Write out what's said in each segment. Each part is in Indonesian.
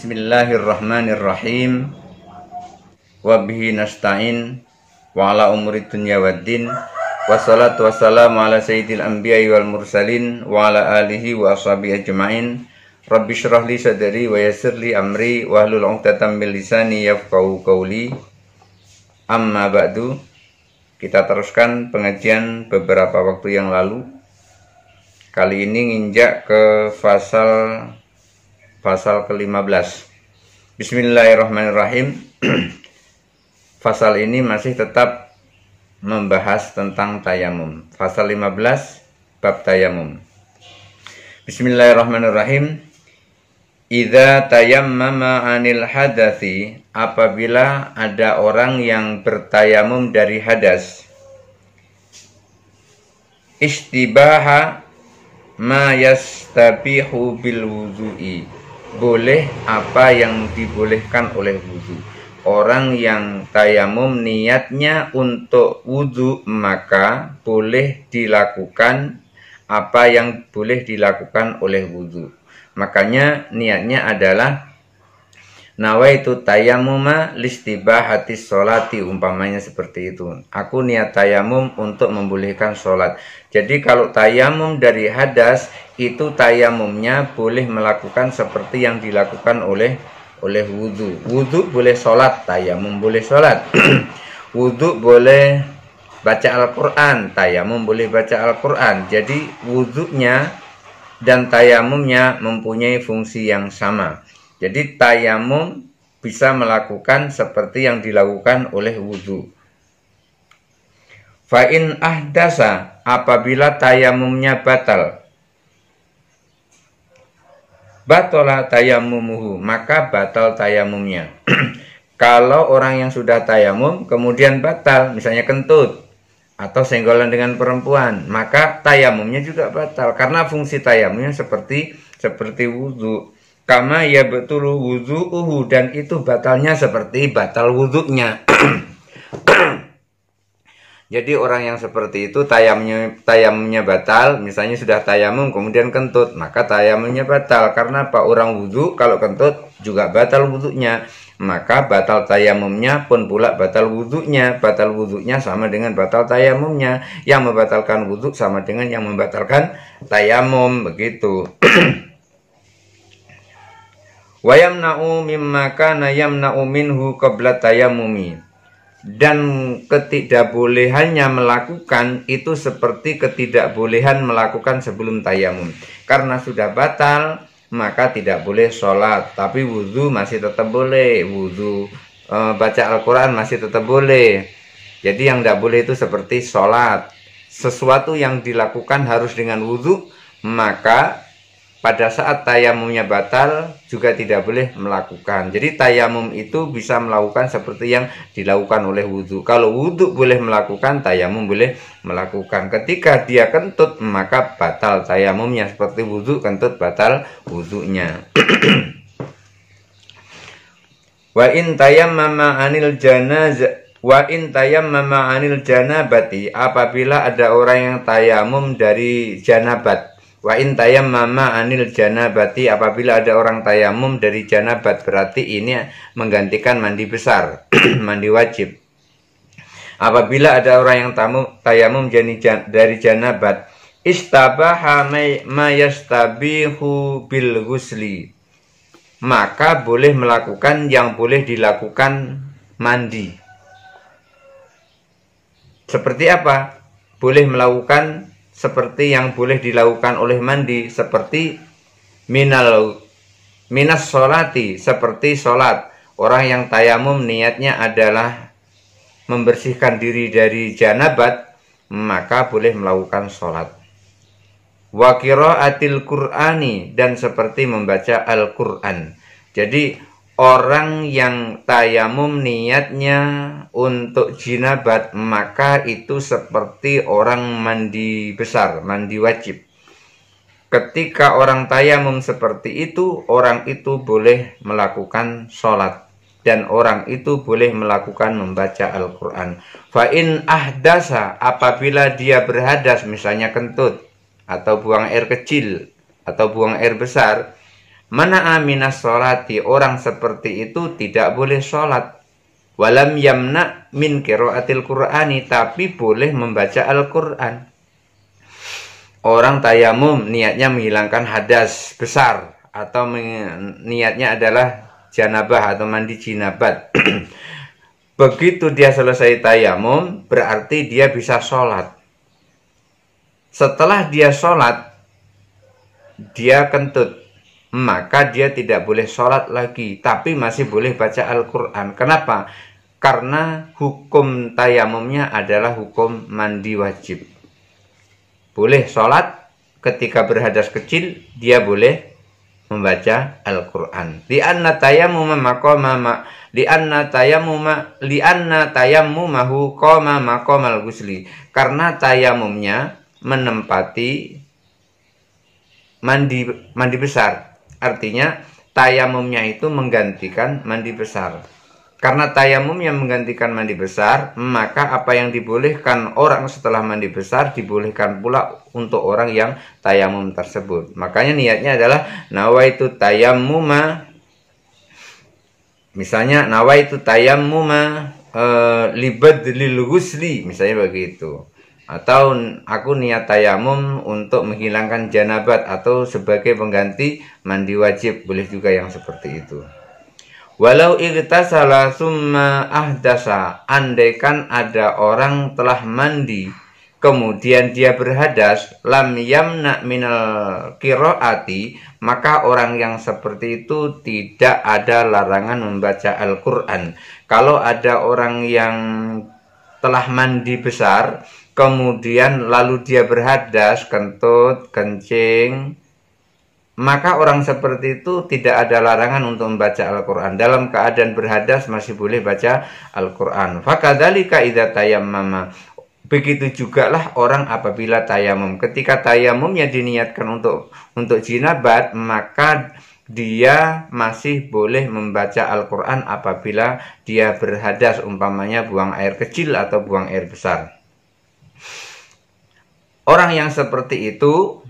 Bismillahirrahmanirrahim. Wa bihi nasta'in wa ala umuri dunya waddin. Wassalatu wassalamu ala sayyidil anbiya'i wal mursalin wa ala alihi wa ashabihi ajma'in. Rabbi syrah li sadri wa yassir li amri wa hlul 'uqdatam min lisani yafqahu qawli. Amma ba'du. Kita teruskan pengajian beberapa waktu yang lalu. Kali ini nginjak ke pasal ke-15. Bismillahirrahmanirrahim. Pasal ini masih tetap membahas tentang tayamum. Pasal 15 bab tayamum. Bismillahirrahmanirrahim. Idza tayammama 'anil hadathi, apabila ada orang yang bertayamum dari hadas. Istibaha ma yastabihu bil wudu'i, boleh apa yang dibolehkan oleh wudu. Orang yang tayamum niatnya untuk wudu, maka boleh dilakukan apa yang boleh dilakukan oleh wudu. Makanya niatnya adalah nawaitu tayammuma listibahati sholati, umpamanya seperti itu. Aku niat tayamum untuk membolehkan sholat. Jadi kalau tayamum dari hadas, itu tayamumnya boleh melakukan seperti yang dilakukan oleh wudu. Wudu boleh sholat, tayamum boleh sholat. Wudu boleh baca Al-Quran, tayamum boleh baca Al-Quran. Jadi wudunya dan tayamumnya mempunyai fungsi yang sama. Jadi tayamum bisa melakukan seperti yang dilakukan oleh wudu. Fa'in ahdasa, apabila tayamumnya batal, batola tayamumuhu, maka batal tayamumnya. Kalau orang yang sudah tayamum kemudian batal, misalnya kentut atau senggolan dengan perempuan, maka tayamumnya juga batal, karena fungsi tayamumnya seperti wudu. Kama ya betul wudu'uhu, dan itu batalnya seperti batal wudu'nya. Jadi orang yang seperti itu tayamumnya batal, misalnya sudah tayamum kemudian kentut, maka tayamumnya batal. Karena apa? Orang wudu kalau kentut juga batal wudu'nya, maka batal tayamumnya pun pula batal wudu'nya. Batal wudu'nya sama dengan batal tayamumnya. Yang membatalkan wudu sama dengan yang membatalkan tayamum, begitu. Wa yamna'u mimma kana yamna'u minhu qabla tayammumi, dan ketidakbolehannya melakukan itu seperti ketidakbolehan melakukan sebelum tayamum. Karena sudah batal, maka tidak boleh sholat, tapi wudu masih tetap boleh. Wudu baca Al-Quran masih tetap boleh. Jadi yang tidak boleh itu seperti sholat. Sesuatu yang dilakukan harus dengan wudu, maka pada saat tayamumnya batal juga tidak boleh melakukan. Jadi tayamum itu bisa melakukan seperti yang dilakukan oleh wudu. Kalau wudu boleh melakukan, tayamum boleh melakukan. Ketika dia kentut, maka batal tayamumnya, seperti wudu kentut batal wudunya. Wa in tayammama 'anil janabati, apabila ada orang yang tayamum dari janabat. Wa in tayammama 'anil janabati, apabila ada orang tayamum dari janabat, berarti ini menggantikan mandi besar, mandi wajib. Apabila ada orang yang tayamum dari janabat, istabaha ma yastabihu bil ghusli, maka boleh melakukan yang boleh dilakukan mandi. Seperti apa? Boleh melakukan seperti yang boleh dilakukan oleh mandi, seperti minas sholati, seperti sholat. Orang yang tayamum niatnya adalah membersihkan diri dari janabat, maka boleh melakukan sholat. Wa qiraatil Qur'ani, dan seperti membaca Al-Quran. Jadi orang yang tayamum niatnya untuk jinabat, maka itu seperti orang mandi besar, mandi wajib. Ketika orang tayamum seperti itu, orang itu boleh melakukan sholat, dan orang itu boleh melakukan membaca Al-Quran. Fa'in ahdasa, apabila dia berhadas, misalnya kentut, atau buang air kecil, atau buang air besar, Mana aminas sholati, orang seperti itu tidak boleh sholat. Walam yamna min qiraatil Qur'ani, tapi boleh membaca Al-Quran. Orang tayamum niatnya menghilangkan hadas besar, atau niatnya adalah janabah atau mandi jinabat. Begitu dia selesai tayamum, berarti dia bisa sholat. Setelah dia sholat, dia kentut, maka dia tidak boleh sholat lagi, tapi masih boleh baca Al-Quran. Kenapa? Karena hukum tayamumnya adalah hukum mandi wajib. Boleh sholat, ketika berhadas kecil, dia boleh membaca Al-Quran. Li'anna tayammumahu qama maqamal ghusli. Karena tayamumnya menempati mandi besar. Artinya tayamumnya itu menggantikan mandi besar. Karena tayamum yang menggantikan mandi besar, maka apa yang dibolehkan orang setelah mandi besar dibolehkan pula untuk orang yang tayamum tersebut. Makanya niatnya adalah nawaitu tayammuma. Misalnya nawaitu tayammuma libadlil ghusli, misalnya begitu. Atau aku niat tayamum untuk menghilangkan janabat atau sebagai pengganti mandi wajib, boleh juga yang seperti itu. Walau igtasala summa ahdasa, andaikan ada orang telah mandi kemudian dia berhadas, lam yamna minal qiraati, maka orang yang seperti itu tidak ada larangan membaca Al-Quran. Kalau ada orang yang telah mandi besar kemudian lalu dia berhadas, kentut, kencing, maka orang seperti itu tidak ada larangan untuk membaca Al-Quran. Dalam keadaan berhadas masih boleh baca Al-Quran. Fakadzalika idza tayammama, begitu jugalah orang apabila tayamum. Ketika tayamumnya diniatkan untuk jinabat, maka dia masih boleh membaca Al-Quran apabila dia berhadas, umpamanya buang air kecil atau buang air besar. Orang yang seperti itu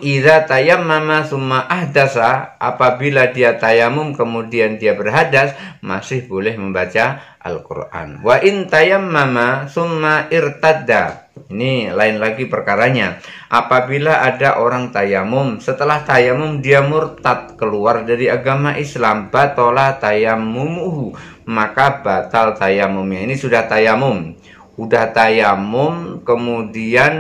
idza tayammama summa ahdasa, apabila dia tayamum kemudian dia berhadas, masih boleh membaca Al-Quran. Wa in tayammama summa irtadda, ini lain lagi perkaranya. Apabila ada orang tayamum, setelah tayamum dia murtad, keluar dari agama Islam, batola tayammumuhu, maka batal tayamumnya. Ini sudah tayamum, kemudian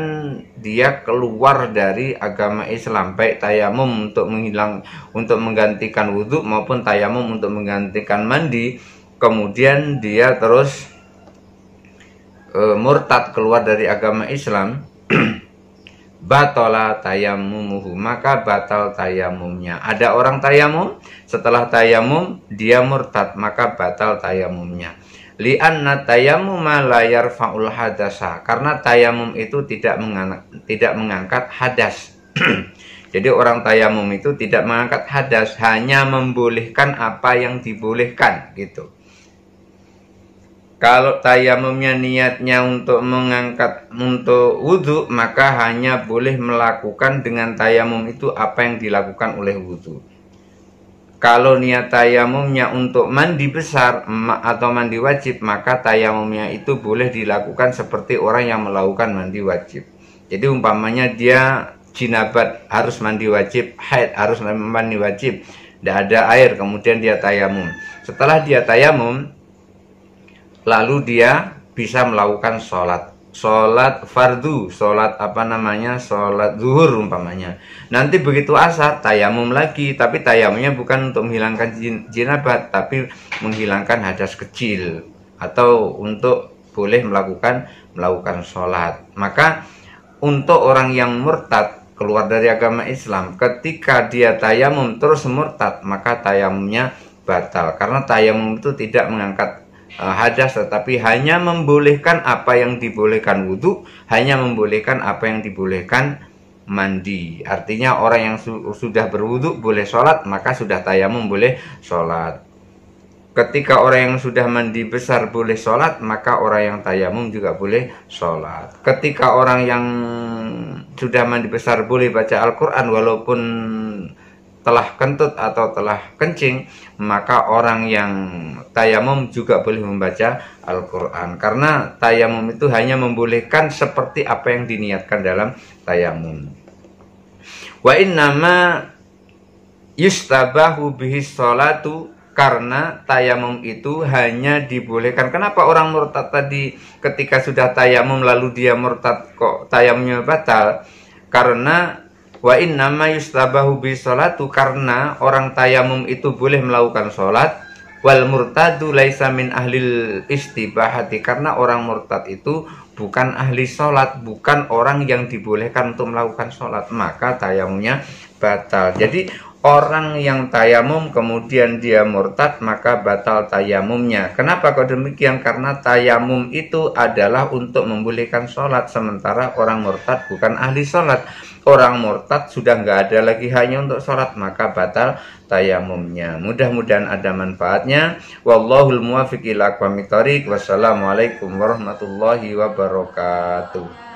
dia keluar dari agama Islam, baik tayamum untuk menggantikan wudhu maupun tayamum untuk menggantikan mandi, kemudian dia terus murtad, keluar dari agama Islam, batola tayammumuhu, maka batal tayamumnya. Ada orang tayamum, setelah tayamum dia murtad, maka batal tayamumnya. Li'anna tayammuma la yarfa'ul hadasa, karena tayamum itu tidak mengangkat hadas. Jadi orang tayamum itu tidak mengangkat hadas, hanya membolehkan apa yang dibolehkan gitu. Kalau tayamumnya niatnya untuk wudhu, maka hanya boleh melakukan dengan tayamum itu apa yang dilakukan oleh wudhu. Kalau niat tayamumnya untuk mandi besar atau mandi wajib, maka tayamumnya itu boleh dilakukan seperti orang yang melakukan mandi wajib. Jadi umpamanya dia jinabat harus mandi wajib, haid harus mandi wajib, tidak ada air, kemudian dia tayamum. Setelah dia tayamum, lalu dia bisa melakukan sholat fardu, sholat zuhur umpamanya. Nanti begitu asar tayamum lagi, tapi tayamumnya bukan untuk menghilangkan jinabat, tapi menghilangkan hadas kecil atau untuk boleh melakukan sholat. Maka untuk orang yang murtad, keluar dari agama Islam, ketika dia tayamum terus murtad, maka tayamumnya batal, karena tayamum itu tidak mengangkat hadas, tetapi hanya membolehkan apa yang dibolehkan wudhu, hanya membolehkan apa yang dibolehkan mandi. Artinya orang yang sudah berwudhu boleh sholat, maka sudah tayamum boleh sholat. Ketika orang yang sudah mandi besar boleh sholat, maka orang yang tayamum juga boleh sholat. Ketika orang yang sudah mandi besar boleh baca Al-Quran walaupun telah kentut atau telah kencing, maka orang yang tayamum juga boleh membaca Al-Quran, karena tayamum itu hanya membolehkan seperti apa yang diniatkan dalam tayamum. Wa innama yustabahu bihi sholatu, karena tayamum itu hanya dibolehkan. Kenapa orang murtad tadi ketika sudah tayamum lalu dia murtad kok tayamumnya batal? Karena wa innama yustabahu bihi sholatu, karena orang tayamum itu boleh melakukan sholat. Wal murtadu laisa min ahlil istibahati, karena orang murtad itu bukan ahli sholat, bukan orang yang dibolehkan untuk melakukan sholat, maka tayamumnya batal. Jadi orang yang tayamum kemudian dia murtad, maka batal tayamumnya. Kenapa kok demikian? Karena tayamum itu adalah untuk membolehkan sholat, sementara orang murtad bukan ahli sholat. Orang murtad sudah nggak ada lagi hanya untuk sholat, maka batal tayamumnya. Mudah-mudahan ada manfaatnya. Wallahul muwaffiq ila aqwamit thoriq. Wassalamualaikum warahmatullahi wabarakatuh.